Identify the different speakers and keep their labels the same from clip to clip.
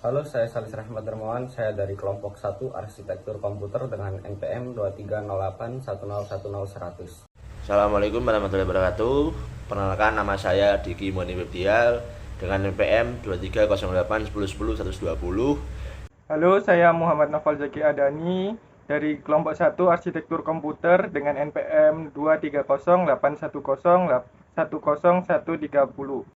Speaker 1: Halo, saya Salis Rahmat Dermawan. Saya dari kelompok 1 Arsitektur Komputer dengan NPM 230810100100.
Speaker 2: Assalamualaikum warahmatullahi wabarakatuh. Perkenalkan, nama saya Diki Moni Webdial dengan NPM 230810100120.
Speaker 3: Halo, saya Muhammad Noval Zaki Adani dari kelompok 1 Arsitektur Komputer dengan NPM 23081010130.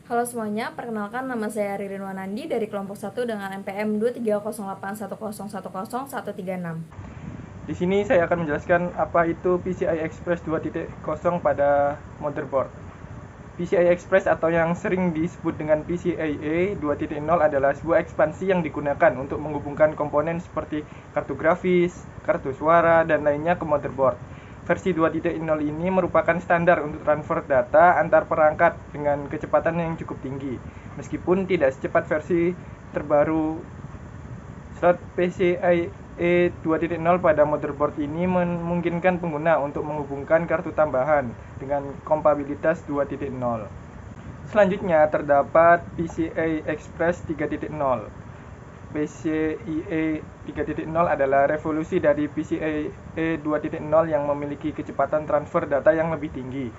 Speaker 4: Halo semuanya, perkenalkan nama saya Ririn Wanandi dari kelompok 1 dengan NPM 23081010136.
Speaker 3: Di sini saya akan menjelaskan apa itu PCI Express 2.0 pada motherboard. PCI Express atau yang sering disebut dengan PCIe 2.0 adalah sebuah ekspansi yang digunakan untuk menghubungkan komponen seperti kartu grafis, kartu suara, dan lainnya ke motherboard. Versi 2.0 ini merupakan standar untuk transfer data antar perangkat dengan kecepatan yang cukup tinggi, meskipun tidak secepat versi terbaru. Slot PCIe 2.0 pada motherboard ini memungkinkan pengguna untuk menghubungkan kartu tambahan dengan kompatibilitas 2.0. Selanjutnya terdapat PCI Express 3.0. PCIe 3.0 adalah revolusi dari PCIe 2.0 yang memiliki kecepatan transfer data yang lebih tinggi.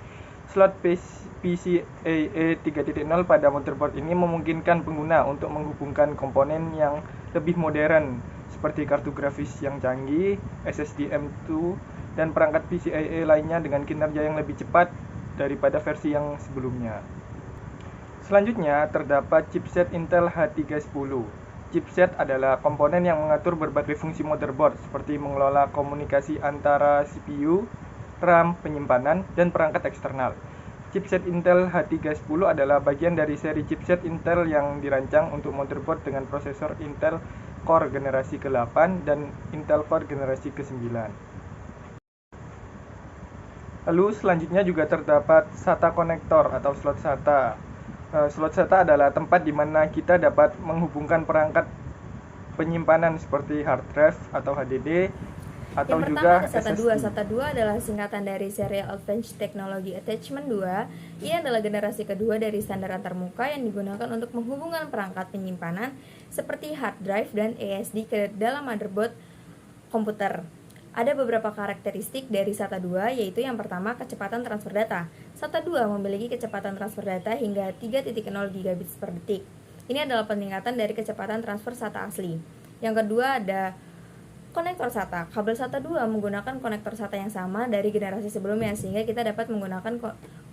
Speaker 3: Slot PCIe 3.0 pada motherboard ini memungkinkan pengguna untuk menghubungkan komponen yang lebih modern seperti kartu grafis yang canggih, SSD M2, dan perangkat PCIe lainnya dengan kinerja yang lebih cepat daripada versi yang sebelumnya. Selanjutnya terdapat chipset Intel H310. Chipset adalah komponen yang mengatur berbagai fungsi motherboard seperti mengelola komunikasi antara CPU, RAM, penyimpanan, dan perangkat eksternal. Chipset Intel H310 adalah bagian dari seri chipset Intel yang dirancang untuk motherboard dengan prosesor Intel Core generasi ke-8 dan Intel Core generasi ke-9. Lalu selanjutnya juga terdapat SATA konektor atau slot SATA. Slot SATA adalah tempat di mana kita dapat menghubungkan perangkat penyimpanan seperti hard drive atau HDD atau
Speaker 4: Yang
Speaker 3: juga
Speaker 4: pertama ada SATA 2.
Speaker 3: SSD.
Speaker 4: SATA 2 adalah singkatan dari Serial Advanced Technology Attachment 2. Ini adalah generasi kedua dari standar antarmuka yang digunakan untuk menghubungkan perangkat penyimpanan seperti hard drive dan SSD ke dalam motherboard komputer. Ada beberapa karakteristik dari SATA 2, yaitu yang pertama kecepatan transfer data. SATA 2 memiliki kecepatan transfer data hingga 3.0 gigabit per detik. Ini adalah peningkatan dari kecepatan transfer SATA asli. Yang kedua ada konektor SATA. Kabel SATA 2 menggunakan konektor SATA yang sama dari generasi sebelumnya, sehingga kita dapat menggunakan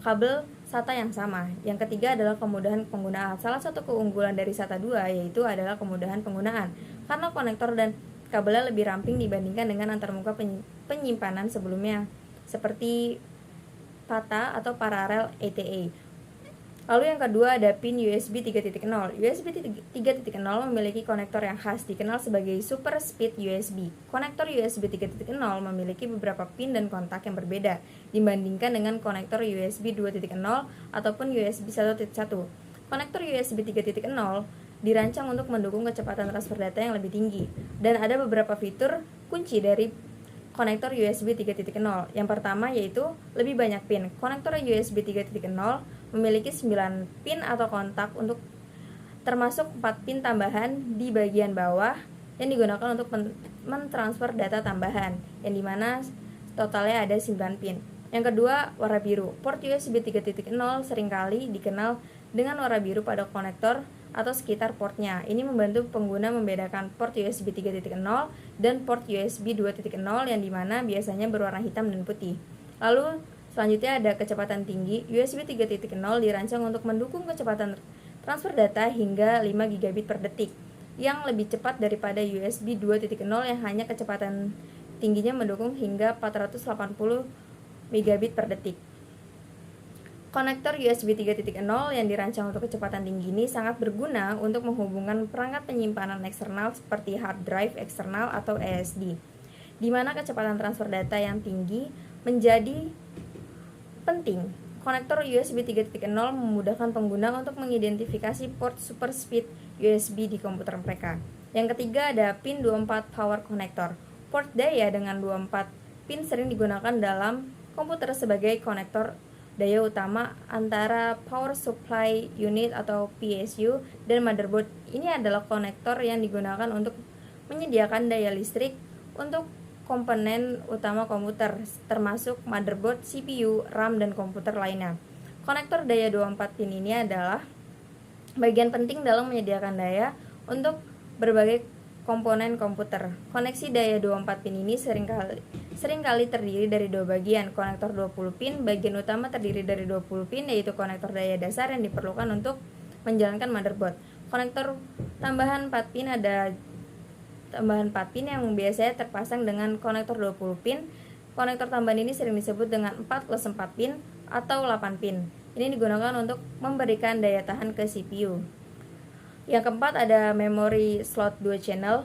Speaker 4: kabel SATA yang sama. Yang ketiga adalah kemudahan penggunaan. Salah satu keunggulan dari SATA 2 yaitu adalah kemudahan penggunaan, karena konektor dan kabelnya lebih ramping dibandingkan dengan antarmuka penyimpanan sebelumnya seperti PATA atau paralel ATA. Lalu yang kedua ada pin USB 3.0. USB 3.0 memiliki konektor yang khas dikenal sebagai Super Speed USB. Konektor USB 3.0 memiliki beberapa pin dan kontak yang berbeda dibandingkan dengan konektor USB 2.0 ataupun USB 1.1. Konektor USB 3.0 dirancang untuk mendukung kecepatan transfer data yang lebih tinggi, dan ada beberapa fitur kunci dari konektor USB 3.0. Yang pertama yaitu lebih banyak pin. Konektor USB 3.0 memiliki 9 pin atau kontak untuk termasuk 4 pin tambahan di bagian bawah yang digunakan untuk mentransfer data tambahan, yang dimana totalnya ada 9 pin. Yang kedua, warna biru. Port USB 3.0 seringkali dikenal dengan warna biru pada konektor atau sekitar portnya. Ini membantu pengguna membedakan port USB 3.0 dan port USB 2.0 yang dimana biasanya berwarna hitam dan putih. Lalu selanjutnya ada kecepatan tinggi. USB 3.0 dirancang untuk mendukung kecepatan transfer data hingga 5 gigabit per detik, yang lebih cepat daripada USB 2.0 yang hanya kecepatan tingginya mendukung hingga 480 megabit per detik. Konektor USB 3.0 yang dirancang untuk kecepatan tinggi ini sangat berguna untuk menghubungkan perangkat penyimpanan eksternal seperti hard drive eksternal atau SSD, di mana kecepatan transfer data yang tinggi menjadi penting. Konektor USB 3.0 memudahkan pengguna untuk mengidentifikasi port super speed USB di komputer mereka. Yang ketiga ada pin 24 power connector. Port daya dengan 24 pin sering digunakan dalam komputer sebagai konektor daya utama antara power supply unit atau PSU dan motherboard. Ini adalah konektor yang digunakan untuk menyediakan daya listrik untuk komponen utama komputer, termasuk motherboard, CPU, RAM, dan komputer lainnya. Konektor daya 24 pin ini adalah bagian penting dalam menyediakan daya untuk berbagai komponen komputer. Koneksi daya 24 pin ini seringkali terdiri dari dua bagian. Konektor 20 pin, bagian utama terdiri dari 20 pin, yaitu konektor daya dasar yang diperlukan untuk menjalankan motherboard. Konektor tambahan 4 pin ada tambahan 4 pin yang biasanya terpasang dengan konektor 20 pin. Konektor tambahan ini sering disebut dengan 4+4 pin atau 8 pin. Ini digunakan untuk memberikan daya tahan ke CPU. Yang keempat ada memori slot dual channel.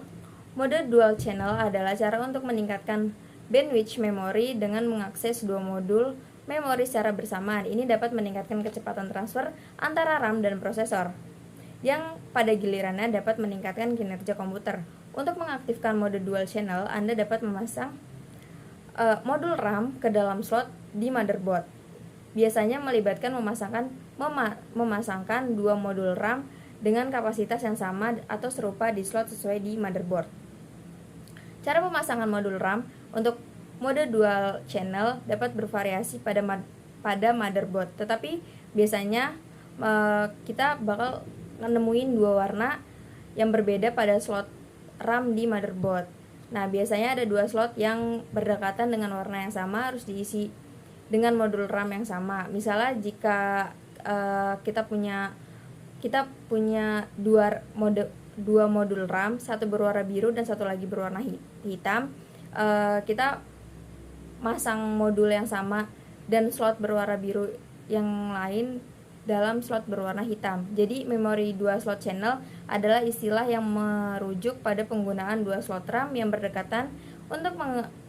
Speaker 4: Mode dual channel adalah cara untuk meningkatkan bandwidth memori dengan mengakses dua modul memori secara bersamaan. Ini dapat meningkatkan kecepatan transfer antara RAM dan prosesor, yang pada gilirannya dapat meningkatkan kinerja komputer. Untuk mengaktifkan mode dual channel, Anda dapat memasang modul RAM ke dalam slot di motherboard. Biasanya melibatkan memasangkan dua modul RAM dengan kapasitas yang sama atau serupa di slot sesuai di motherboard. Cara pemasangan modul RAM untuk mode dual channel dapat bervariasi pada motherboard, tetapi biasanya kita bakal nemuin dua warna yang berbeda pada slot RAM di motherboard. Nah, biasanya ada dua slot yang berdekatan dengan warna yang sama harus diisi dengan modul RAM yang sama. Misalnya jika kita punya dua modul RAM, satu berwarna biru dan satu lagi berwarna hitam. Kita masang modul yang sama dan slot berwarna biru yang lain dalam slot berwarna hitam. Jadi memori dua slot channel adalah istilah yang merujuk pada penggunaan dua slot RAM yang berdekatan untuk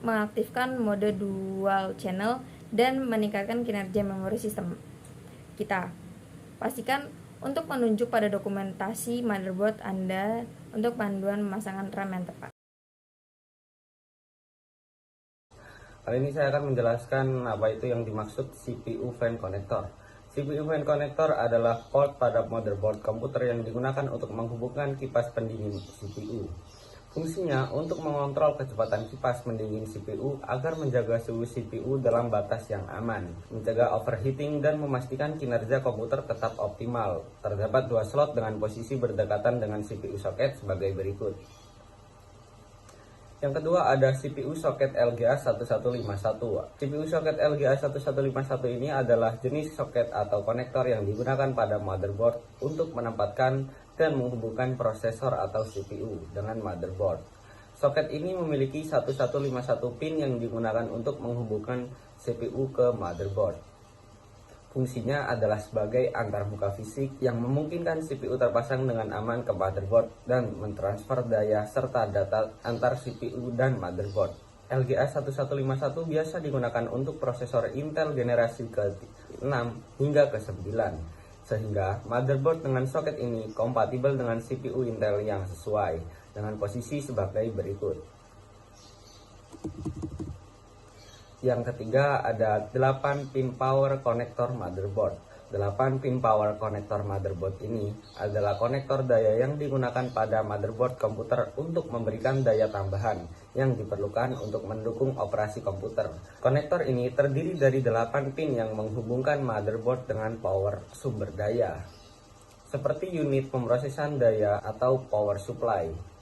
Speaker 4: mengaktifkan mode dual channel dan meningkatkan kinerja memori sistem kita. Pastikan untuk menunjuk pada dokumentasi motherboard Anda untuk panduan pemasangan RAM yang tepat.
Speaker 1: Kali ini saya akan menjelaskan apa itu yang dimaksud CPU fan connector. CPU fan connector adalah port pada motherboard komputer yang digunakan untuk menghubungkan kipas pendingin CPU. Fungsinya untuk mengontrol kecepatan kipas pendingin CPU agar menjaga suhu CPU dalam batas yang aman, mencegah overheating dan memastikan kinerja komputer tetap optimal. Terdapat dua slot dengan posisi berdekatan dengan CPU socket sebagai berikut. Yang kedua ada CPU socket LGA 1151. CPU socket LGA 1151 ini adalah jenis soket atau konektor yang digunakan pada motherboard untuk menempatkan dan menghubungkan prosesor atau CPU dengan motherboard. Soket ini memiliki 1151 pin yang digunakan untuk menghubungkan CPU ke motherboard. Fungsinya adalah sebagai antarmuka fisik yang memungkinkan CPU terpasang dengan aman ke motherboard dan mentransfer daya serta data antar CPU dan motherboard. LGA 1151 biasa digunakan untuk prosesor Intel generasi ke-6 hingga ke-9, sehingga motherboard dengan soket ini kompatibel dengan CPU Intel yang sesuai dengan posisi sebagai berikut. Yang ketiga ada 8 pin power connector motherboard. 8 pin power connector motherboard ini adalah konektor daya yang digunakan pada motherboard komputer untuk memberikan daya tambahan yang diperlukan untuk mendukung operasi komputer. Konektor ini terdiri dari 8 pin yang menghubungkan motherboard dengan power sumber daya, seperti unit pemrosesan daya atau power supply.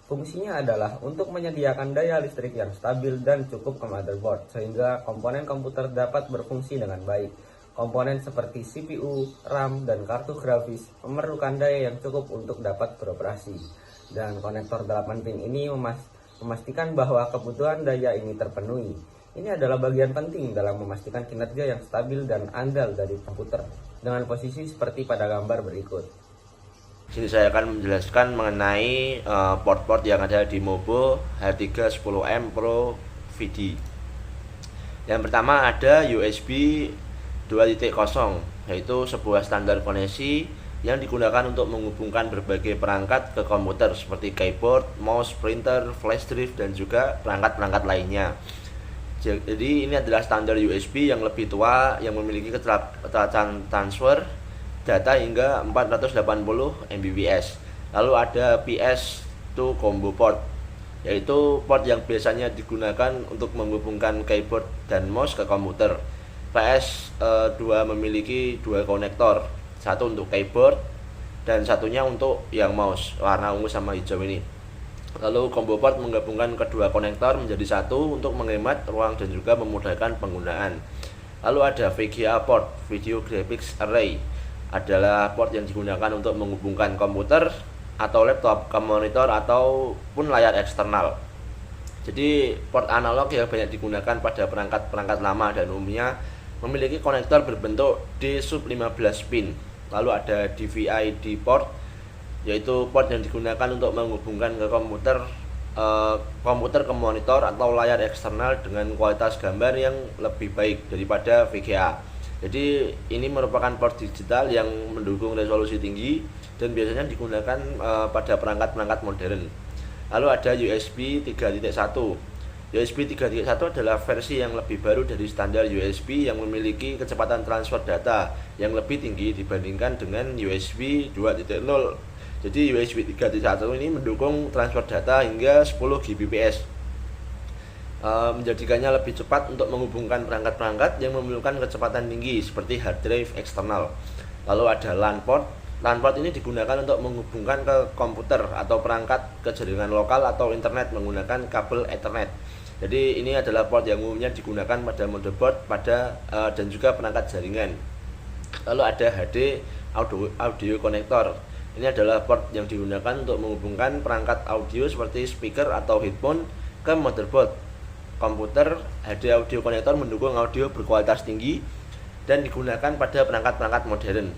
Speaker 1: Fungsinya adalah untuk menyediakan daya listrik yang stabil dan cukup ke motherboard, sehingga komponen komputer dapat berfungsi dengan baik. Komponen seperti CPU, RAM, dan kartu grafis memerlukan daya yang cukup untuk dapat beroperasi. Dan konektor 8 pin ini memastikan bahwa kebutuhan daya ini terpenuhi. Ini adalah bagian penting dalam memastikan kinerja yang stabil dan andal dari komputer, dengan posisi seperti pada gambar berikut.
Speaker 2: Sini saya akan menjelaskan mengenai port-port yang ada di Mobo H310M Pro VD. Yang pertama ada USB 2.0, yaitu sebuah standar koneksi yang digunakan untuk menghubungkan berbagai perangkat ke komputer seperti keyboard, mouse, printer, flash drive, dan juga perangkat-perangkat lainnya. Jadi ini adalah standar USB yang lebih tua yang memiliki kecepatan transfer data hingga 480 Mbps. Lalu ada PS2 combo port, yaitu port yang biasanya digunakan untuk menghubungkan keyboard dan mouse ke komputer. PS2 memiliki dua konektor, satu untuk keyboard dan satunya untuk yang mouse warna ungu sama hijau ini. Lalu combo port menggabungkan kedua konektor menjadi satu untuk menghemat ruang dan juga memudahkan penggunaan. Lalu ada VGA port, Video Graphics Array, adalah port yang digunakan untuk menghubungkan komputer atau laptop ke monitor ataupun layar eksternal. Jadi port analog yang banyak digunakan pada perangkat-perangkat lama dan umumnya memiliki konektor berbentuk D-15 pin. Lalu ada DVI-D port, yaitu port yang digunakan untuk menghubungkan ke komputer ke monitor atau layar eksternal dengan kualitas gambar yang lebih baik daripada VGA. Jadi ini merupakan port digital yang mendukung resolusi tinggi dan biasanya digunakan pada perangkat-perangkat modern. Lalu ada USB 3.1. USB 3.1 adalah versi yang lebih baru dari standar USB yang memiliki kecepatan transfer data yang lebih tinggi dibandingkan dengan USB 2.0. Jadi USB 3.1 ini mendukung transfer data hingga 10 Gbps, menjadikannya lebih cepat untuk menghubungkan perangkat-perangkat yang memerlukan kecepatan tinggi seperti hard drive eksternal. Lalu ada LAN port. LAN port ini digunakan untuk menghubungkan ke komputer atau perangkat ke jaringan lokal atau internet menggunakan kabel Ethernet. Jadi ini adalah port yang umumnya digunakan pada motherboard dan juga perangkat jaringan. Lalu ada HD audio connector. Ini adalah port yang digunakan untuk menghubungkan perangkat audio seperti speaker atau headphone ke motherboard komputer. HD audio connector mendukung audio berkualitas tinggi dan digunakan pada perangkat-perangkat modern.